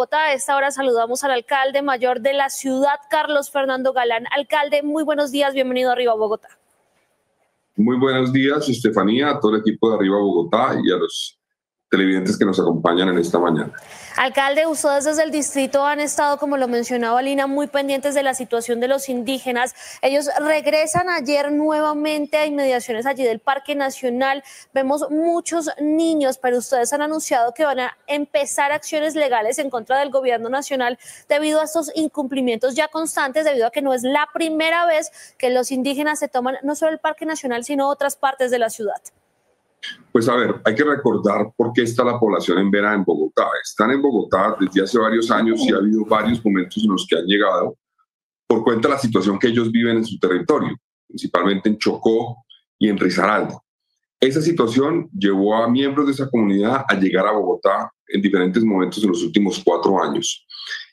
Bogotá. A esta hora saludamos al alcalde mayor de la ciudad, Carlos Fernando Galán. Alcalde, muy buenos días, bienvenido a Arriba Bogotá. Muy buenos días, Estefanía, a todo el equipo de Arriba Bogotá y a los televidentes que nos acompañan en esta mañana. Alcalde, ustedes desde el distrito han estado, como lo mencionaba Lina, muy pendientes de la situación de los indígenas. Ellos regresan ayer nuevamente a inmediaciones allí del Parque Nacional. Vemos muchos niños, pero ustedes han anunciado que van a empezar acciones legales en contra del gobierno nacional debido a estos incumplimientos ya constantes, debido a que no es la primera vez que los indígenas se toman no solo el Parque Nacional, sino otras partes de la ciudad. Pues a ver, hay que recordar por qué está la población embera en Bogotá. Están en Bogotá desde hace varios años y ha habido varios momentos en los que han llegado por cuenta de la situación que ellos viven en su territorio, principalmente en Chocó y en Risaralda. Esa situación llevó a miembros de esa comunidad a llegar a Bogotá en diferentes momentos en los últimos 4 años.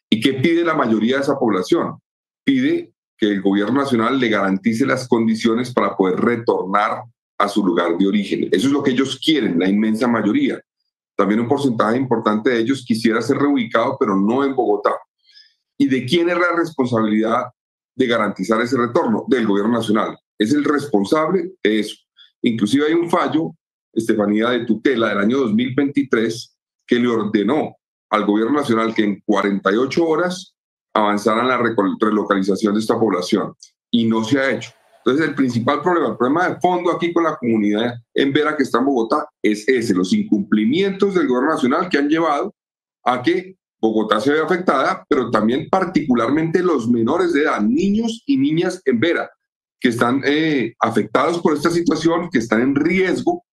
¿Y qué pide la mayoría de esa población? Pide que el gobierno nacional le garantice las condiciones para poder retornar a su lugar de origen. Eso es lo que ellos quieren, la inmensa mayoría. También un porcentaje importante de ellos quisiera ser reubicado, pero no en Bogotá. ¿Y de quién es la responsabilidad de garantizar ese retorno? Del gobierno nacional. Es el responsable de eso. Inclusive hay un fallo, Estefanía, de tutela del año 2023 que le ordenó al gobierno nacional que en 48 horas avanzara en la relocalización de esta población. Y no se ha hecho. Entonces, el problema de fondo aquí con la comunidad embera que está en Bogotá es ese, los incumplimientos del gobierno nacional que han llevado a que Bogotá se vea afectada, pero también particularmente los menores de edad, niños y niñas embera, que están afectados por esta situación, que están en riesgo,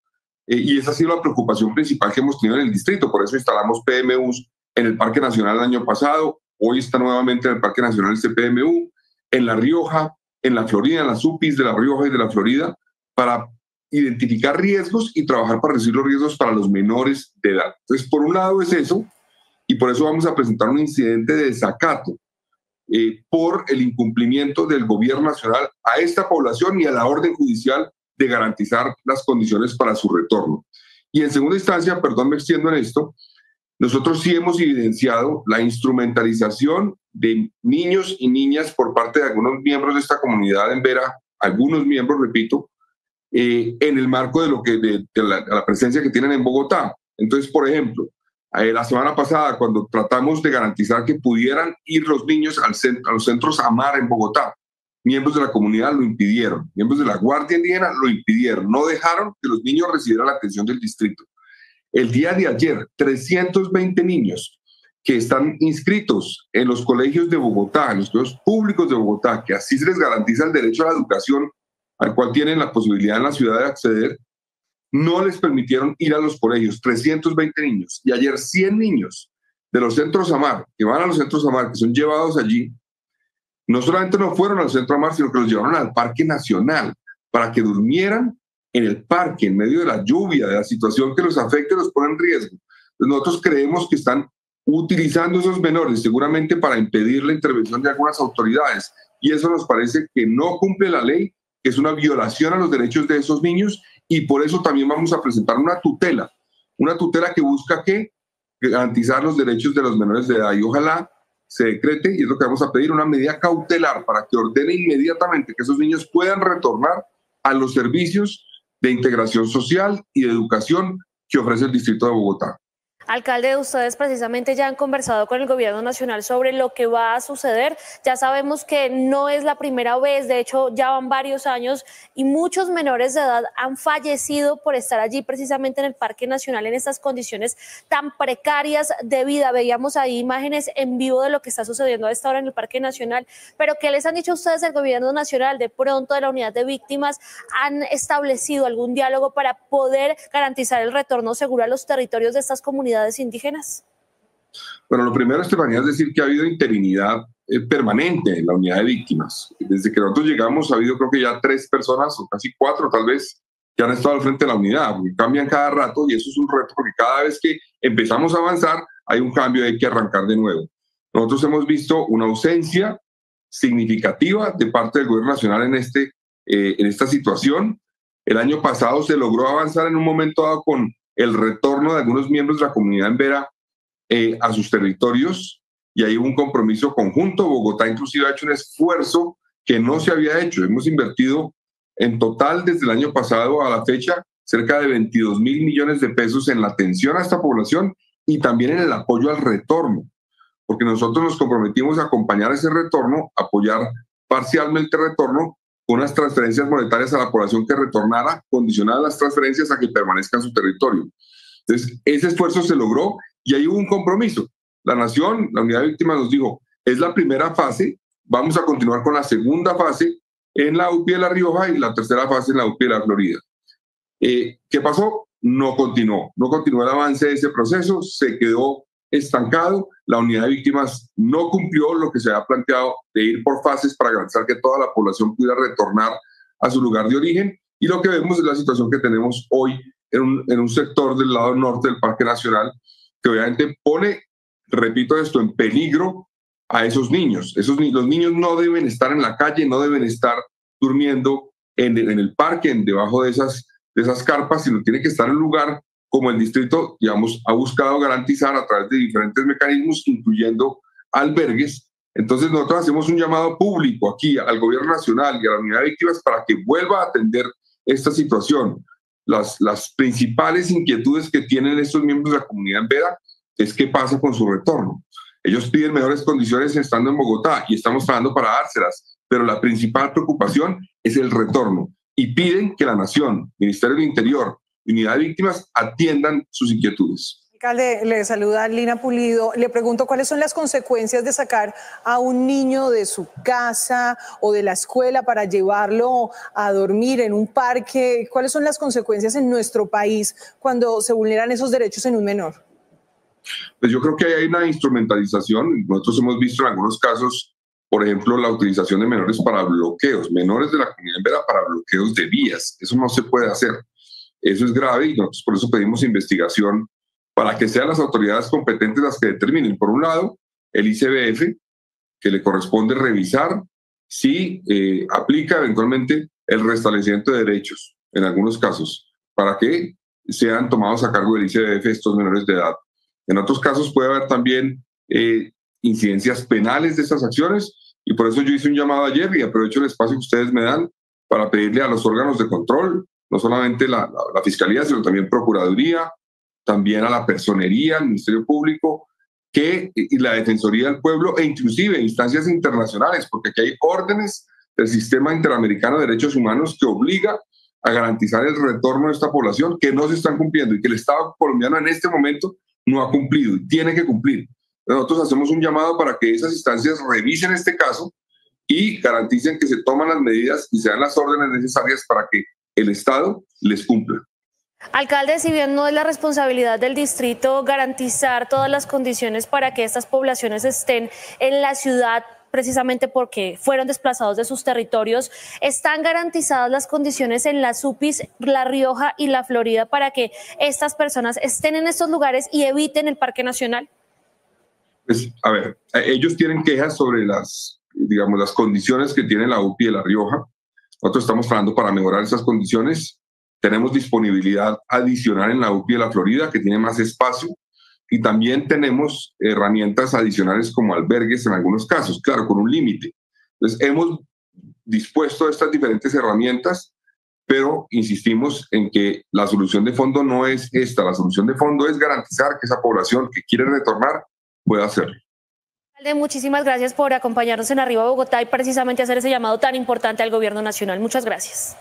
y esa ha sido la preocupación principal que hemos tenido en el distrito. Por eso instalamos PMUs en el Parque Nacional el año pasado, hoy está nuevamente en el Parque Nacional este PMU, en La Rioja, en la Florida, en las UPIs de La Rioja y de la Florida, para identificar riesgos y trabajar para reducir los riesgos para los menores de edad. Entonces, por un lado es eso, y por eso vamos a presentar un incidente de desacato por el incumplimiento del gobierno nacional a esta población y a la orden judicial de garantizar las condiciones para su retorno. Y en segunda instancia, perdón, me extiendo en esto, nosotros sí hemos evidenciado la instrumentalización de niños y niñas por parte de algunos miembros de esta comunidad embera, algunos miembros, repito, en el marco de la presencia que tienen en Bogotá. Entonces, por ejemplo, la semana pasada, cuando tratamos de garantizar que pudieran ir los niños a los centros AMAR en Bogotá, miembros de la comunidad lo impidieron, miembros de la Guardia Indígena lo impidieron, no dejaron que los niños recibieran la atención del distrito. El día de ayer, 320 niños que están inscritos en los colegios de Bogotá, en los colegios públicos de Bogotá, que así se les garantiza el derecho a la educación al cual tienen la posibilidad en la ciudad de acceder, no les permitieron ir a los colegios, 320 niños. Y ayer 100 niños de los centros AMAR, que van a los centros AMAR, que son llevados allí, no solamente no fueron al centro AMAR, sino que los llevaron al Parque Nacional para que durmieran en el parque, en medio de la lluvia, de la situación que los afecta y los pone en riesgo. Entonces nosotros creemos que están utilizando esos menores seguramente para impedir la intervención de algunas autoridades, y eso nos parece que no cumple la ley, que es una violación a los derechos de esos niños, y por eso también vamos a presentar una tutela que busca garantizar los derechos de los menores de edad, y ojalá se decrete, y es lo que vamos a pedir, una medida cautelar para que ordene inmediatamente que esos niños puedan retornar a los servicios de integración social y de educación que ofrece el Distrito de Bogotá. Alcalde, ustedes precisamente ya han conversado con el gobierno nacional sobre lo que va a suceder. Ya sabemos que no es la primera vez, de hecho ya van varios años y muchos menores de edad han fallecido por estar allí precisamente en el Parque Nacional en estas condiciones tan precarias de vida. Veíamos ahí imágenes en vivo de lo que está sucediendo a esta hora en el Parque Nacional, pero ¿qué les han dicho ustedes del gobierno nacional? De pronto de la unidad de víctimas, ¿han establecido algún diálogo para poder garantizar el retorno seguro a los territorios de estas comunidades indígenas? Bueno, lo primero, Estefanía, es decir que ha habido interinidad permanente en la unidad de víctimas. Desde que nosotros llegamos ha habido creo que ya 3 personas o casi 4 tal vez que han estado al frente de la unidad, porque cambian cada rato y eso es un reto porque cada vez que empezamos a avanzar hay un cambio y hay que arrancar de nuevo. Nosotros hemos visto una ausencia significativa de parte del gobierno nacional en esta situación. El año pasado se logró avanzar en un momento dado con el retorno de algunos miembros de la comunidad embera a sus territorios, y hay un compromiso conjunto. Bogotá inclusive ha hecho un esfuerzo que no se había hecho. Hemos invertido en total desde el año pasado a la fecha cerca de 22.000 millones de pesos en la atención a esta población y también en el apoyo al retorno, porque nosotros nos comprometimos a acompañar ese retorno, apoyar parcialmente el retorno con unas transferencias monetarias a la población que retornara, condicionadas las transferencias a que permanezca en su territorio. Entonces, ese esfuerzo se logró y ahí hubo un compromiso. La Nación, la Unidad de Víctimas nos dijo, es la primera fase, vamos a continuar con la segunda fase en la UPI de La Rioja y la tercera fase en la UPI de La Florida. ¿Qué pasó? No continuó el avance de ese proceso, se quedó estancado. La Unidad de Víctimas no cumplió lo que se había planteado de ir por fases para garantizar que toda la población pudiera retornar a su lugar de origen, y lo que vemos es la situación que tenemos hoy en un sector del lado norte del Parque Nacional, que obviamente pone, repito esto, en peligro a esos niños. Los niños no deben estar en la calle, no deben estar durmiendo en el parque, debajo de esas carpas, sino tiene que estar en un lugar como el distrito, digamos, ha buscado garantizar a través de diferentes mecanismos, incluyendo albergues. Entonces nosotros hacemos un llamado público aquí al gobierno nacional y a la Unidad de Víctimas para que vuelva a atender esta situación. Las principales inquietudes que tienen estos miembros de la comunidad en Vera es qué pasa con su retorno. Ellos piden mejores condiciones estando en Bogotá y estamos trabajando para dárselas, pero la principal preocupación es el retorno y piden que la Nación, Ministerio del Interior, Unidad de Víctimas atiendan sus inquietudes. Alcalde, le saluda Lina Pulido. Le pregunto cuáles son las consecuencias de sacar a un niño de su casa o de la escuela para llevarlo a dormir en un parque. ¿Cuáles son las consecuencias en nuestro país cuando se vulneran esos derechos en un menor? Pues yo creo que hay una instrumentalización. Nosotros hemos visto en algunos casos, por ejemplo, la utilización de menores para bloqueos, menores de la comunidad en Vera para bloqueos de vías. Eso no se puede hacer. Eso es grave y nosotros por eso pedimos investigación para que sean las autoridades competentes las que determinen. Por un lado, el ICBF, que le corresponde revisar si aplica eventualmente el restablecimiento de derechos, en algunos casos, para que sean tomados a cargo del ICBF estos menores de edad. En otros casos puede haber también incidencias penales de estas acciones, y por eso yo hice un llamado ayer y aprovecho el espacio que ustedes me dan para pedirle a los órganos de control, no solamente la Fiscalía, sino también Procuraduría, también a la Personería, al Ministerio Público, y la Defensoría del Pueblo, e inclusive instancias internacionales, porque aquí hay órdenes del Sistema Interamericano de Derechos Humanos que obliga a garantizar el retorno de esta población, que no se están cumpliendo y que el Estado colombiano en este momento no ha cumplido y tiene que cumplir. Nosotros hacemos un llamado para que esas instancias revisen este caso y garanticen que se toman las medidas y se dan las órdenes necesarias para que el Estado les cumpla. Alcalde, si bien no es la responsabilidad del distrito garantizar todas las condiciones para que estas poblaciones estén en la ciudad, precisamente porque fueron desplazados de sus territorios, ¿están garantizadas las condiciones en las UPIs La Rioja y La Florida para que estas personas estén en estos lugares y eviten el Parque Nacional? Pues, a ver, ellos tienen quejas sobre las condiciones que tiene la UPI de La Rioja. Nosotros estamos trabajando para mejorar esas condiciones. Tenemos disponibilidad adicional en la UPI de La Florida, que tiene más espacio, y también tenemos herramientas adicionales como albergues en algunos casos, claro, con un límite. Entonces, hemos dispuesto estas diferentes herramientas, pero insistimos en que la solución de fondo no es esta. La solución de fondo es garantizar que esa población que quiere retornar pueda hacerlo. Alcalde, muchísimas gracias por acompañarnos en Arriba Bogotá y precisamente hacer ese llamado tan importante al gobierno nacional. Muchas gracias.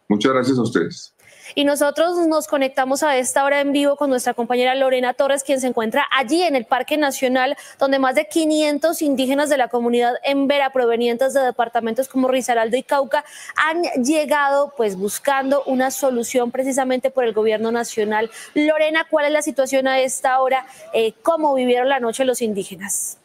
Muchas gracias a ustedes. Y nosotros nos conectamos a esta hora en vivo con nuestra compañera Lorena Torres, quien se encuentra allí en el Parque Nacional, donde más de 500 indígenas de la comunidad en Vera, provenientes de departamentos como Risaralda y Cauca, han llegado pues buscando una solución precisamente por el gobierno nacional. Lorena, ¿cuál es la situación a esta hora? ¿Cómo vivieron la noche los indígenas?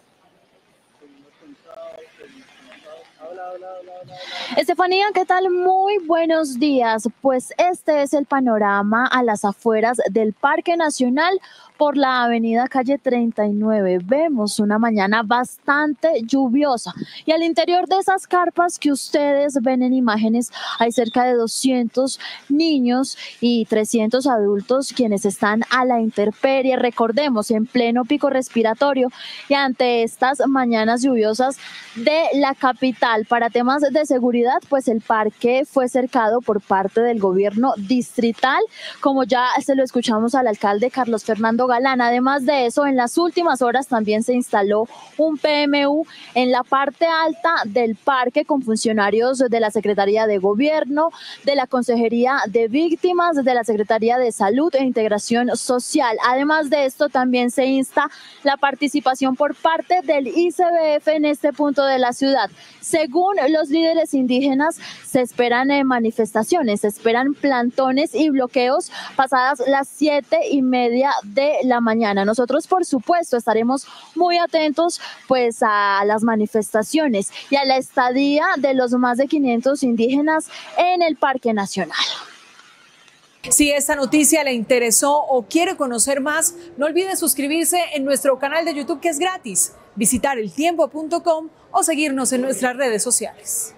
Estefanía, ¿qué tal? Muy buenos días. Pues este es el panorama a las afueras del Parque Nacional, por la avenida calle 39. Vemos una mañana bastante lluviosa y al interior de esas carpas que ustedes ven en imágenes hay cerca de 200 niños y 300 adultos quienes están a la intemperie, recordemos, en pleno pico respiratorio y ante estas mañanas lluviosas de la capital. Para temas de seguridad, pues el parque fue cercado por parte del gobierno distrital, como ya se lo escuchamos al alcalde Carlos Fernando Galán. Además de eso, en las últimas horas también se instaló un PMU en la parte alta del parque con funcionarios de la Secretaría de Gobierno, de la Consejería de Víctimas, de la Secretaría de Salud e Integración Social. Además de esto, también se insta la participación por parte del ICBF en este punto de la ciudad. Según los líderes indígenas, se esperan manifestaciones, se esperan plantones y bloqueos pasadas las 7:30 de la mañana. Nosotros, por supuesto, estaremos muy atentos pues a las manifestaciones y a la estadía de los más de 500 indígenas en el Parque Nacional. Si esta noticia le interesó o quiere conocer más, no olvide suscribirse en nuestro canal de YouTube, que es gratis, visitar eltiempo.com o seguirnos en nuestras redes sociales.